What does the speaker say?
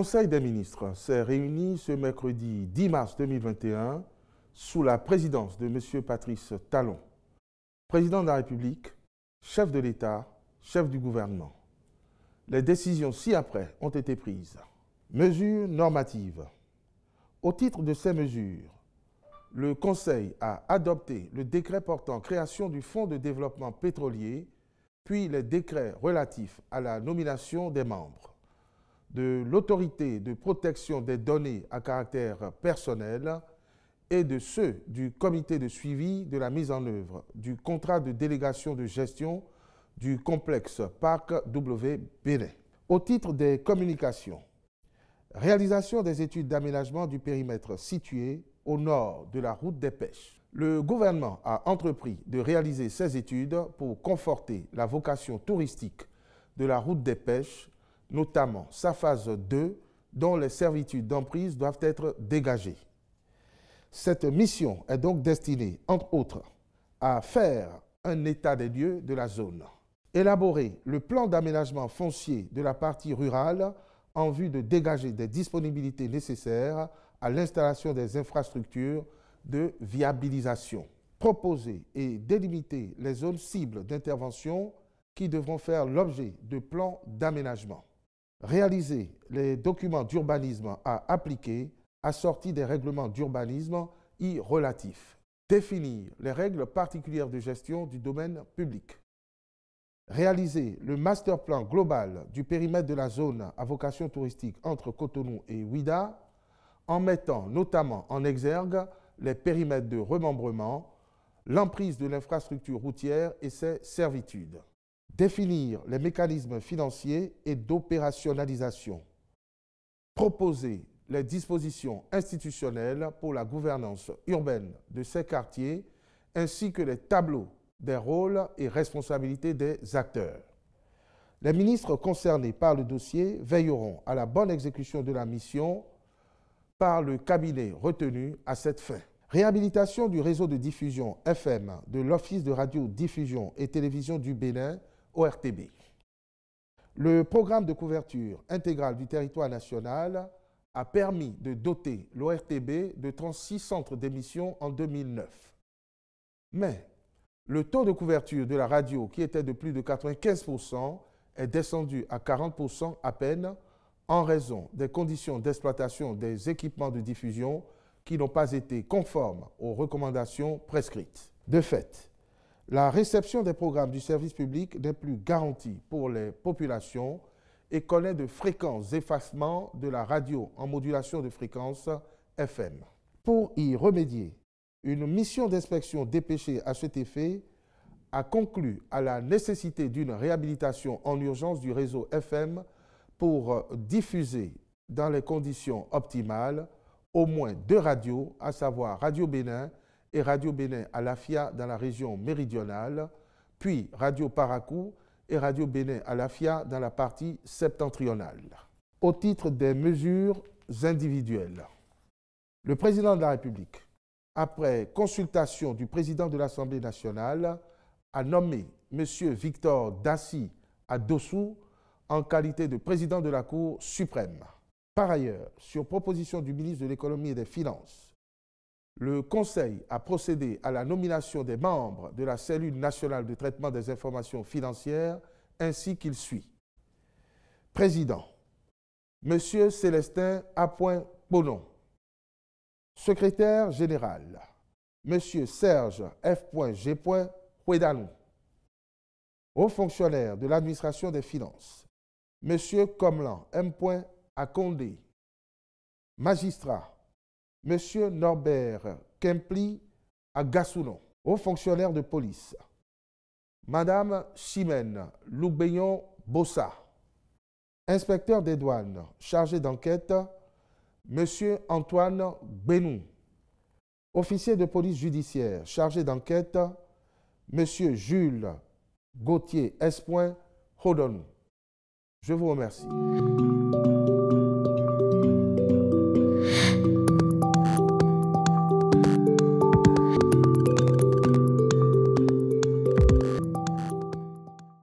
Conseil des ministres s'est réuni ce mercredi 10 mars 2021 sous la présidence de M. Patrice Talon, président de la République, chef de l'État, chef du gouvernement. Les décisions ci-après ont été prises. Mesures normatives. Au titre de ces mesures, le Conseil a adopté le décret portant création du Fonds de développement pétrolier, puis les décrets relatifs à la nomination des membres de l'autorité de protection des données à caractère personnel et de ceux du comité de suivi de la mise en œuvre du contrat de délégation de gestion du complexe Parc W Bénin. Au titre des communications, réalisation des études d'aménagement du périmètre situé au nord de la route des pêches. Le gouvernement a entrepris de réaliser ces études pour conforter la vocation touristique de la route des pêches, notamment sa phase 2, dont les servitudes d'emprise doivent être dégagées. Cette mission est donc destinée, entre autres, à faire un état des lieux de la zone, élaborer le plan d'aménagement foncier de la partie rurale en vue de dégager des disponibilités nécessaires à l'installation des infrastructures de viabilisation, proposer et délimiter les zones cibles d'intervention qui devront faire l'objet de plans d'aménagement, réaliser les documents d'urbanisme à appliquer assortis des règlements d'urbanisme y relatifs, définir les règles particulières de gestion du domaine public, réaliser le master plan global du périmètre de la zone à vocation touristique entre Cotonou et Ouidah, en mettant notamment en exergue les périmètres de remembrement, l'emprise de l'infrastructure routière et ses servitudes. Définir les mécanismes financiers et d'opérationnalisation. Proposer les dispositions institutionnelles pour la gouvernance urbaine de ces quartiers ainsi que les tableaux des rôles et responsabilités des acteurs. Les ministres concernés par le dossier veilleront à la bonne exécution de la mission par le cabinet retenu à cette fin. Réhabilitation du réseau de diffusion FM de l'Office de radiodiffusion et télévision du Bénin, ORTB. Le programme de couverture intégrale du territoire national a permis de doter l'ORTB de 36 centres d'émission en 2009. Mais le taux de couverture de la radio, qui était de plus de 95%, est descendu à 40% à peine en raison des conditions d'exploitation des équipements de diffusion qui n'ont pas été conformes aux recommandations prescrites. De fait, la réception des programmes du service public n'est plus garantie pour les populations et connaît de fréquents effacements de la radio en modulation de fréquence FM. Pour y remédier, une mission d'inspection dépêchée à cet effet a conclu à la nécessité d'une réhabilitation en urgence du réseau FM pour diffuser dans les conditions optimales au moins 2 radios, à savoir Radio Bénin et Radio Bénin à Lafia dans la région méridionale, puis Radio Paracou et Radio Bénin à Lafia dans la partie septentrionale. Au titre des mesures individuelles, le président de la République, après consultation du président de l'Assemblée nationale, a nommé M. Victor Daci Adossou en qualité de président de la Cour suprême. Par ailleurs, sur proposition du ministre de l'Économie et des Finances, le Conseil a procédé à la nomination des membres de la cellule nationale de traitement des informations financières ainsi qu'il suit. Président, M. Célestin A. Bonon. Secrétaire général, M. Serge F. G. Huedanou. Haut fonctionnaire de l'administration des finances, M. Comlan M. Akondé. Magistrat, M. Norbert Kempli Agassounon. Haut fonctionnaire de police, Mme Chimène Loubeyon Bossa. Inspecteur des douanes chargé d'enquête, M. Antoine Benou. Officier de police judiciaire chargé d'enquête, M. Jules Gauthier S. Hodonou. Je vous remercie.